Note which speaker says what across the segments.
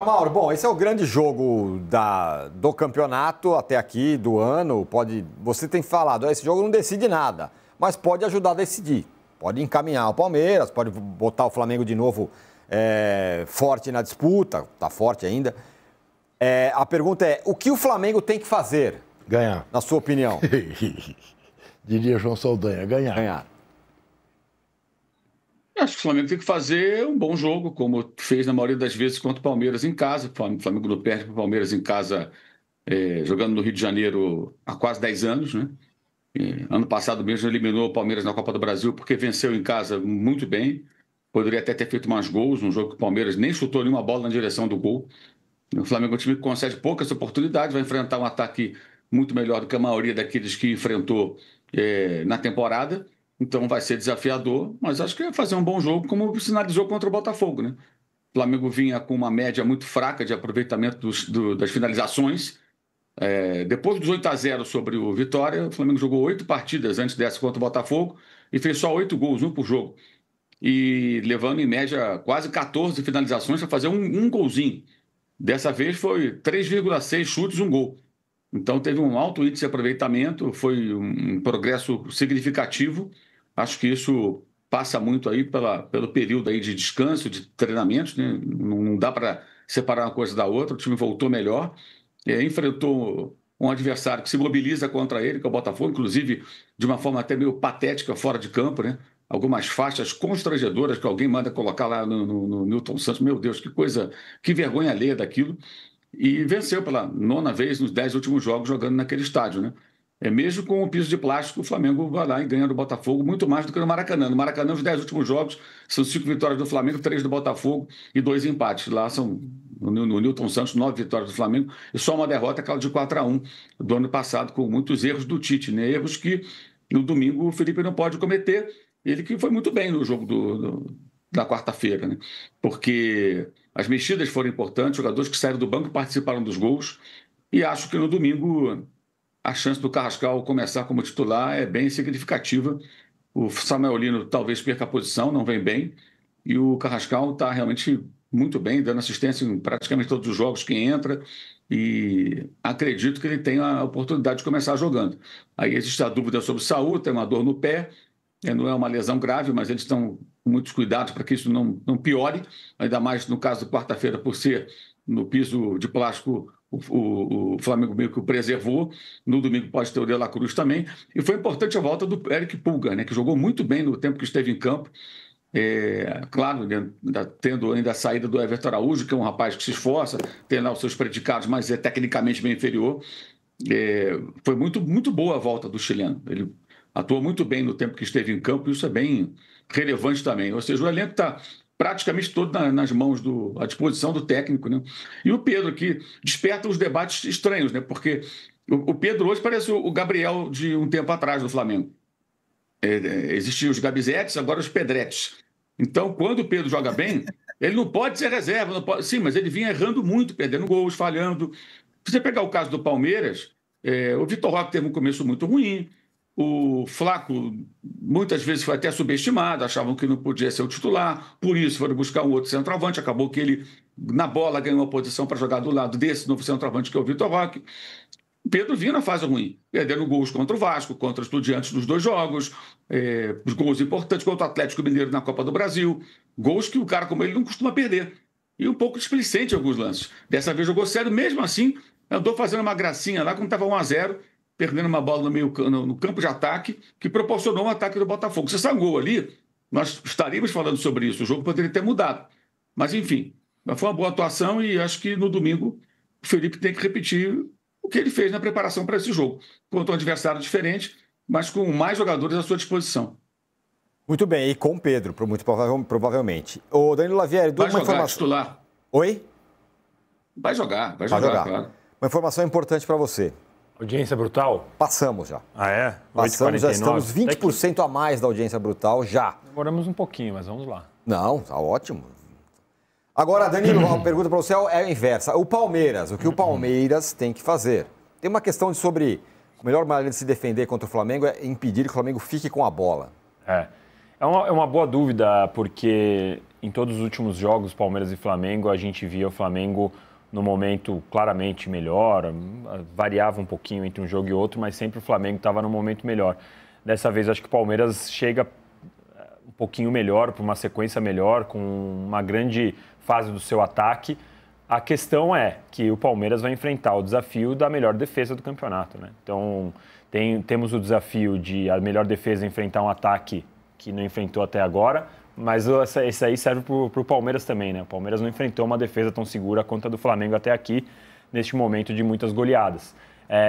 Speaker 1: Mauro, bom, esse é o grande jogo do campeonato até aqui, do ano. Você tem falado, esse jogo não decide nada, mas pode ajudar a decidir. Pode encaminhar o Palmeiras, pode botar o Flamengo de novo forte na disputa, tá forte ainda. A pergunta é, o que o Flamengo tem que fazer?
Speaker 2: Ganhar.
Speaker 1: Na sua opinião?
Speaker 2: Diria João Saldanha, ganhar.
Speaker 3: Acho que o Flamengo tem que fazer um bom jogo, como fez na maioria das vezes contra o Palmeiras em casa. O Flamengo não perde para o Palmeiras em casa, jogando no Rio de Janeiro há quase 10 anos, né? Ano passado mesmo eliminou o Palmeiras na Copa do Brasil porque venceu em casa muito bem. Poderia até ter feito mais gols, um jogo que o Palmeiras nem chutou nenhuma bola na direção do gol. O Flamengo é um time que concede poucas oportunidades, vai enfrentar um ataque muito melhor do que a maioria daqueles que enfrentou na temporada. Então vai ser desafiador, mas acho que vai fazer um bom jogo, como sinalizou contra o Botafogo, né? O Flamengo vinha com uma média muito fraca de aproveitamento das finalizações. Depois dos 8-0 sobre o Vitória, o Flamengo jogou 8 partidas antes dessa contra o Botafogo e fez só 8 gols, um por jogo. E levando em média quase 14 finalizações para fazer um golzinho. Dessa vez foi 3,6 chutes, um gol. Então teve um alto índice de aproveitamento, foi um progresso significativo. Acho que isso passa muito aí pelo período aí de descanso, de treinamentos, né? Não dá para separar uma coisa da outra. O time voltou melhor, enfrentou um adversário que se mobiliza contra ele, que é o Botafogo, inclusive de uma forma até meio patética fora de campo, né? Algumas faixas constrangedoras que alguém manda colocar lá no Newton Santos. Meu Deus, que coisa, que vergonha alheia daquilo. E venceu pela 9ª vez nos 10 últimos jogos jogando naquele estádio, né? Mesmo com o piso de plástico, o Flamengo vai lá e ganha do Botafogo muito mais do que no Maracanã. No Maracanã, os 10 últimos jogos são 5 vitórias do Flamengo, 3 do Botafogo e 2 empates. Lá são, no Newton Santos, 9 vitórias do Flamengo e só uma derrota, aquela de 4-1 do ano passado, com muitos erros do Tite, né? Erros que no domingo o Felipe não pode cometer. Ele que foi muito bem no jogo da quarta-feira, né? Porque as mexidas foram importantes, jogadores que saíram do banco participaram dos gols, e acho que no domingo a chance do Carrascal começar como titular é bem significativa. O Samuel Lino talvez perca a posição, não vem bem, e o Carrascal está realmente muito bem, dando assistência em praticamente todos os jogos que entra, e acredito que ele tenha a oportunidade de começar jogando. Aí existe a dúvida sobre o Saúl, tem uma dor no pé, não é uma lesão grave, mas eles estão com muitos cuidados para que isso não piore, ainda mais no caso de quarta-feira, por ser no piso de plástico, o Flamengo meio que o preservou. No domingo pode ter o De La Cruz também. E foi importante a volta do Eric Pulgar, né, que jogou muito bem no tempo que esteve em campo. Claro, tendo ainda a saída do Everton Araújo, que é um rapaz que se esforça, tem lá os seus predicados, mas é tecnicamente bem inferior. Foi muito, muito boa a volta do chileno. Ele atuou muito bem no tempo que esteve em campo, e isso é bem relevante também. Ou seja, o elenco está praticamente todo nas mãos, à disposição do técnico, né? E o Pedro, que desperta os debates estranhos, né? Porque o Pedro hoje parece o Gabriel de um tempo atrás do Flamengo. Existiam os Gabizetes, agora os Pedretes. Então, quando o Pedro joga bem, ele não pode ser reserva, não pode... Sim, mas ele vinha errando muito, perdendo gols, falhando. Se você pegar o caso do Palmeiras, o Vitor Roque teve um começo muito ruim, o Flaco muitas vezes foi até subestimado, achavam que não podia ser o titular, por isso foram buscar um outro centroavante, acabou que ele, na bola, ganhou uma posição para jogar do lado desse novo centroavante que é o Vitor Roque. O Pedro vinha na fase ruim, perdendo gols contra o Vasco, contra os Estudiantes nos 2 jogos, os gols importantes contra o Atlético Mineiro na Copa do Brasil, gols que o cara como ele não costuma perder. E um pouco displicente em alguns lances. Dessa vez jogou sério, mesmo assim, andou fazendo uma gracinha lá quando estava 1-0, perdendo uma bola no campo de ataque, que proporcionou um ataque do Botafogo. Se esse gol ali, nós estaríamos falando sobre isso, o jogo poderia ter mudado. Mas, enfim, foi uma boa atuação e acho que no domingo o Felipe tem que repetir o que ele fez na preparação para esse jogo, contra um adversário diferente, mas com mais jogadores à sua disposição.
Speaker 1: Muito bem, e com o Pedro, muito provavelmente. O Danilo Lavieri,
Speaker 3: vai jogar informação... titular.
Speaker 1: Oi?
Speaker 3: Vai jogar, claro.
Speaker 1: Uma informação importante para você.
Speaker 4: Audiência brutal?
Speaker 1: Passamos já.
Speaker 4: Ah, é?
Speaker 1: Passamos, já estamos 20% a mais da audiência brutal já.
Speaker 4: Demoramos um pouquinho, mas vamos lá.
Speaker 1: Não, tá ótimo. Agora, Danilo, a pergunta para você é a inversa. O Palmeiras, o que o Palmeiras tem que fazer? Tem uma questão sobre a melhor maneira de se defender contra o Flamengo é impedir que o Flamengo fique com a bola.
Speaker 4: É uma boa dúvida, porque em todos os últimos jogos, Palmeiras e Flamengo, a gente via o Flamengo no momento claramente melhor, variava um pouquinho entre um jogo e outro, mas sempre o Flamengo estava no momento melhor. Dessa vez, acho que o Palmeiras chega um pouquinho melhor, para uma sequência melhor, com uma grande fase do seu ataque. A questão é que o Palmeiras vai enfrentar o desafio da melhor defesa do campeonato, né? Então, temos o desafio de a melhor defesa enfrentar um ataque que não enfrentou até agora, mas esse aí serve para o Palmeiras também, né? O Palmeiras não enfrentou uma defesa tão segura quanto a do Flamengo até aqui, neste momento de muitas goleadas.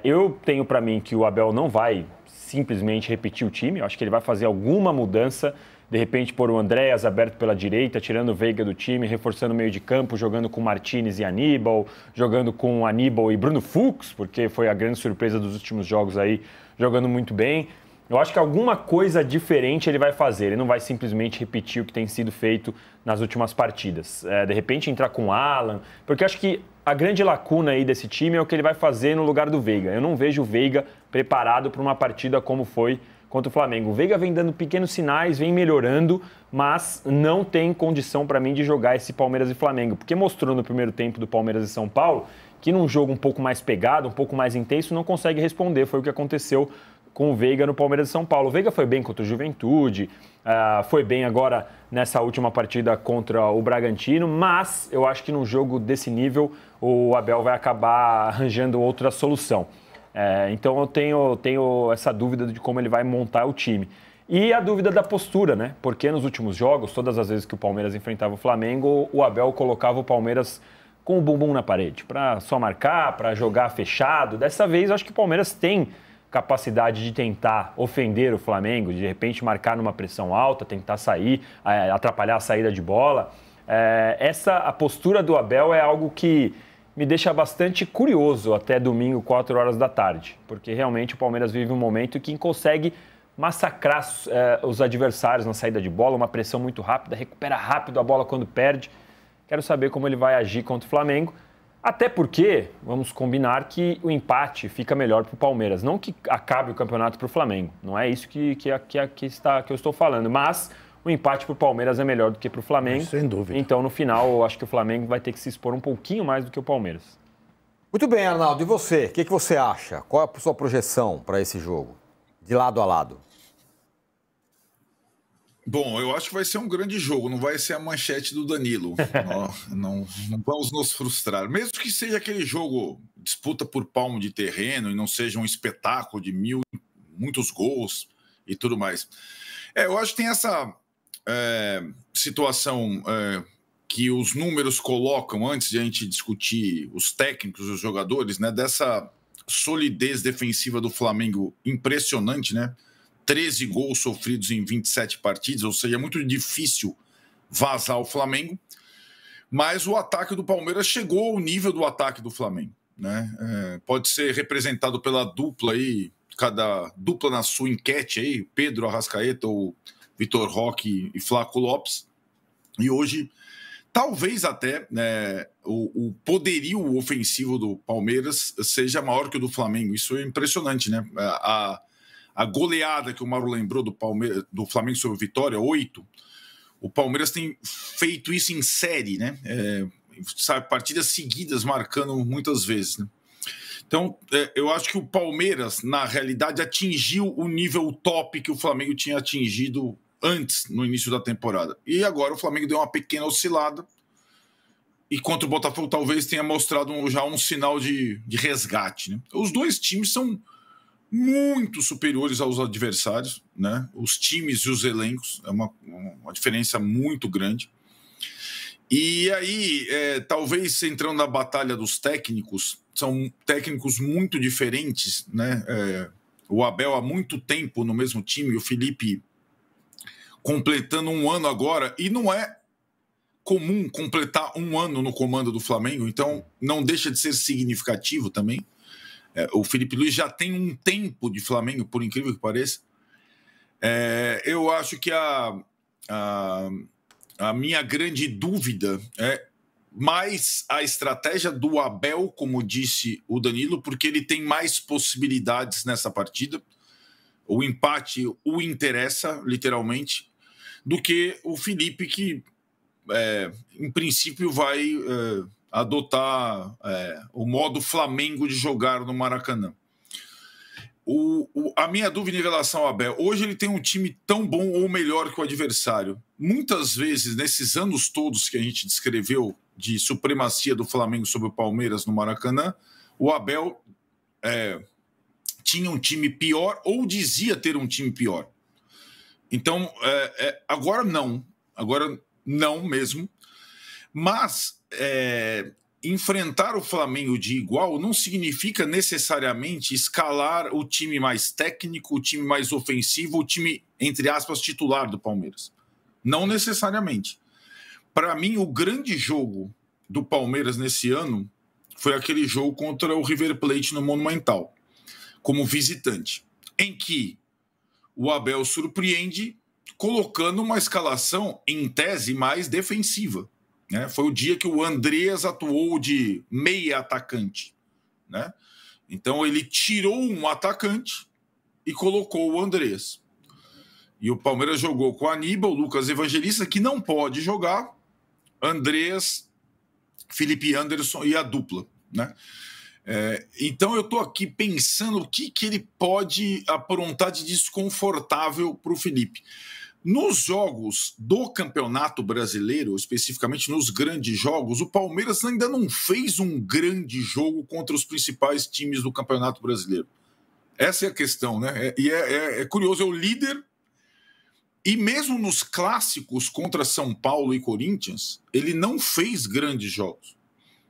Speaker 4: Eu tenho para mim que o Abel não vai simplesmente repetir o time, eu acho que ele vai fazer alguma mudança, de repente pôr o Andréas aberto pela direita, tirando o Veiga do time, reforçando o meio de campo, jogando com Martínez e Aníbal, jogando com Aníbal e Bruno Fux, porque foi a grande surpresa dos últimos jogos aí, jogando muito bem. Eu acho que alguma coisa diferente ele vai fazer, ele não vai simplesmente repetir o que tem sido feito nas últimas partidas. De repente entrar com o Alan, porque eu acho que a grande lacuna aí desse time é o que ele vai fazer no lugar do Veiga. Eu não vejo o Veiga preparado para uma partida como foi contra o Flamengo. O Veiga vem dando pequenos sinais, vem melhorando, mas não tem condição para mim de jogar esse Palmeiras e Flamengo, porque mostrou no primeiro tempo do Palmeiras e São Paulo que num jogo um pouco mais pegado, um pouco mais intenso, não consegue responder. Foi o que aconteceu com o Veiga no Palmeiras e São Paulo. O Veiga foi bem contra o Juventude, foi bem agora nessa última partida contra o Bragantino, mas eu acho que num jogo desse nível o Abel vai acabar arranjando outra solução. Então eu tenho essa dúvida de como ele vai montar o time. E a dúvida da postura, né? Porque nos últimos jogos, todas as vezes que o Palmeiras enfrentava o Flamengo, o Abel colocava o Palmeiras com o bumbum na parede, para só marcar, para jogar fechado. Dessa vez eu acho que o Palmeiras tem capacidade de tentar ofender o Flamengo, de repente marcar numa pressão alta, tentar sair, atrapalhar a saída de bola. A postura do Abel é algo que me deixa bastante curioso até domingo, 4 horas da tarde, porque realmente o Palmeiras vive um momento que consegue massacrar os adversários na saída de bola, uma pressão muito rápida, recupera rápido a bola quando perde. Quero saber como ele vai agir contra o Flamengo. Até porque, vamos combinar que o empate fica melhor para o Palmeiras. Não que acabe o campeonato para o Flamengo. Não é isso que eu estou falando. Mas o empate para o Palmeiras é melhor do que para o Flamengo.
Speaker 2: Sem dúvida.
Speaker 4: Então, no final, eu acho que o Flamengo vai ter que se expor um pouquinho mais do que o Palmeiras.
Speaker 1: Muito bem, Arnaldo. E você? O que você acha? Qual é a sua projeção para esse jogo? De lado a lado.
Speaker 5: Bom, eu acho que vai ser um grande jogo, não vai ser a manchete do Danilo. não vamos nos frustrar. Mesmo que seja aquele jogo disputa por palmo de terreno e não seja um espetáculo de muitos gols e tudo mais. Eu acho que tem essa situação que os números colocam antes de a gente discutir os técnicos, os jogadores, né? Dessa solidez defensiva do Flamengo impressionante, né? 13 gols sofridos em 27 partidas, ou seja, é muito difícil vazar o Flamengo, mas o ataque do Palmeiras chegou ao nível do ataque do Flamengo, né? Pode ser representado pela dupla aí, cada dupla na sua enquete aí, Pedro Arrascaeta ou Vitor Roque e Flaco Lopes, e hoje talvez até o poderio ofensivo do Palmeiras seja maior que o do Flamengo. Isso é impressionante, né? A goleada que o Mauro lembrou do Flamengo sobre o Vitória, 8, o Palmeiras tem feito isso em série, né? Partidas seguidas marcando muitas vezes, né? Então, eu acho que o Palmeiras, na realidade, atingiu o nível top que o Flamengo tinha atingido antes, no início da temporada. E agora o Flamengo deu uma pequena oscilada e contra o Botafogo talvez tenha mostrado já um sinal de resgate, né? Os dois times são muito superiores aos adversários, né? Os times e os elencos, é uma diferença muito grande. E aí, talvez entrando na batalha dos técnicos, são técnicos muito diferentes, né? O Abel há muito tempo no mesmo time, o Felipe completando um ano agora, e não é comum completar um ano no comando do Flamengo, então não deixa de ser significativo também. O Felipe Luiz já tem um tempo de Flamengo, por incrível que pareça. Eu acho que a minha grande dúvida é mais a estratégia do Abel, como disse o Danilo, porque ele tem mais possibilidades nessa partida. O empate o interessa, literalmente, do que o Felipe, que em princípio, vai adotar o modo Flamengo de jogar no Maracanã. A minha dúvida em relação ao Abel, hoje ele tem um time tão bom ou melhor que o adversário. Muitas vezes, nesses anos todos que a gente descreveu de supremacia do Flamengo sobre o Palmeiras no Maracanã, o Abel tinha um time pior ou dizia ter um time pior. Então, agora não mesmo. Mas enfrentar o Flamengo de igual não significa necessariamente escalar o time mais técnico, o time mais ofensivo, o time, entre aspas, titular do Palmeiras. Não necessariamente. Para mim, o grande jogo do Palmeiras nesse ano foi aquele jogo contra o River Plate no Monumental, como visitante, em que o Abel surpreende colocando uma escalação, em tese, mais defensiva. Né? Foi o dia que o Andreas atuou de meia atacante. Né? Então, ele tirou um atacante e colocou o Andreas. E o Palmeiras jogou com o Aníbal, Lucas Evangelista, que não pode jogar, Andreas, Felipe Anderson e a dupla. Né? Então, eu estou aqui pensando o que ele pode aprontar de desconfortável para o Felipe. Nos jogos do Campeonato Brasileiro, especificamente nos grandes jogos, o Palmeiras ainda não fez um grande jogo contra os principais times do Campeonato Brasileiro. Essa é a questão, né? E é curioso, é o líder, e mesmo nos clássicos contra São Paulo e Corinthians, ele não fez grandes jogos.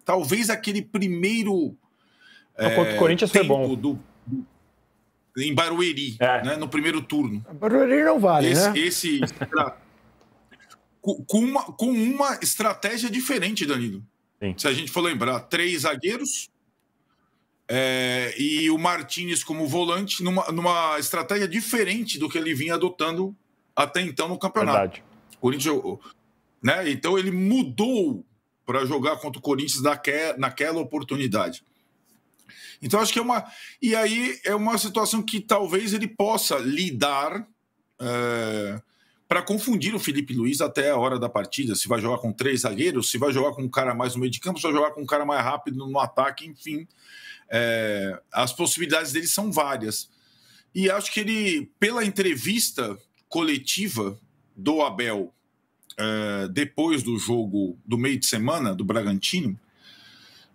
Speaker 5: Talvez aquele primeiro
Speaker 4: contra o Corinthians foi bom.
Speaker 5: Em Barueri, né, no primeiro turno.
Speaker 2: Barueri não vale,
Speaker 5: com uma estratégia diferente, Danilo.
Speaker 4: Sim.
Speaker 5: Se a gente for lembrar, 3 zagueiros e o Martínez como volante, numa estratégia diferente do que ele vinha adotando até então no campeonato.
Speaker 4: Verdade.
Speaker 5: Corinthians, né, então ele mudou para jogar contra o Corinthians naquela oportunidade. Então, acho que E aí é uma situação que talvez ele possa lidar para confundir o Felipe Luiz até a hora da partida. Se vai jogar com 3 zagueiros, se vai jogar com um cara mais no meio de campo, se vai jogar com um cara mais rápido no ataque, enfim. As possibilidades dele são várias. E acho que ele, pela entrevista coletiva do Abel depois do jogo do meio de semana do Bragantino,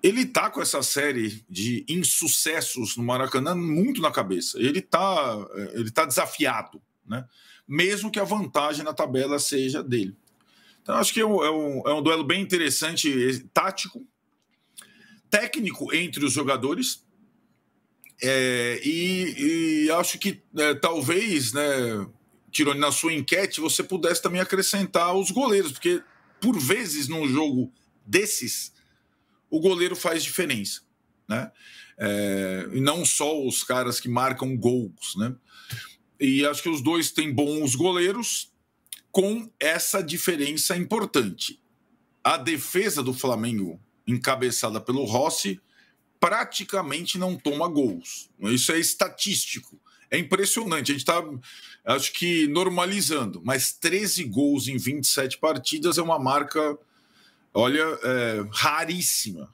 Speaker 5: ele tá com essa série de insucessos no Maracanã muito na cabeça. Ele tá desafiado, né? Mesmo que a vantagem na tabela seja dele. Então, acho que é um duelo bem interessante, tático, técnico entre os jogadores. E acho que talvez, né, Tironi, na sua enquete, você pudesse também acrescentar os goleiros, porque, por vezes, num jogo desses, o goleiro faz diferença, né? E não só os caras que marcam gols, né? E acho que os dois têm bons goleiros com essa diferença importante. A defesa do Flamengo, encabeçada pelo Rossi, praticamente não toma gols. Isso é estatístico. É impressionante. A gente está, acho que, normalizando. Mas 13 gols em 27 partidas é uma marca... Olha, raríssima,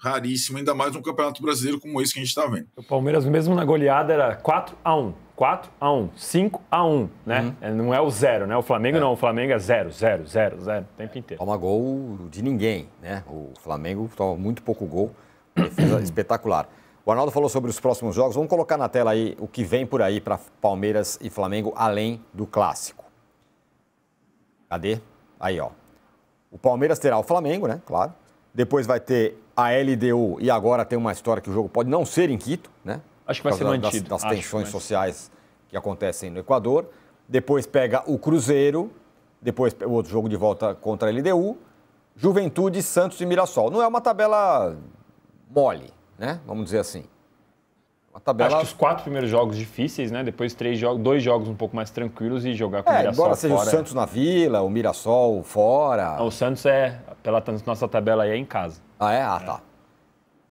Speaker 5: ainda mais num Campeonato Brasileiro como esse que a gente está vendo.
Speaker 4: O Palmeiras, mesmo na goleada, era 4-1, 4-1, 5-1, né? Não é o 0, né? O Flamengo não, o Flamengo é 0, 0, 0, 0, o tempo inteiro.
Speaker 1: Toma gol de ninguém, né? O Flamengo toma muito pouco gol, defesa espetacular. O Arnaldo falou sobre os próximos jogos, vamos colocar na tela aí o que vem por aí para Palmeiras e Flamengo, além do clássico. Cadê? Aí, ó. O Palmeiras terá o Flamengo, né? Claro. Depois vai ter a LDU e agora tem uma história que o jogo pode não ser em Quito, né?
Speaker 4: Acho que vai ser mantido.
Speaker 1: Das tensões sociais que acontecem no Equador. Depois pega o Cruzeiro. Depois o outro jogo de volta contra a LDU. Juventude, Santos e Mirassol. Não é uma tabela mole, né? Vamos dizer assim. Uma tabela...
Speaker 4: Acho que os 4 primeiros jogos difíceis, né? Depois 2 jogos um pouco mais tranquilos e jogar com o Mirassol
Speaker 1: embora seja
Speaker 4: fora.
Speaker 1: O Santos na Vila, o Mirassol fora.
Speaker 4: Não, o Santos pela nossa tabela aí, é em casa.
Speaker 1: Ah, é? Ah, tá.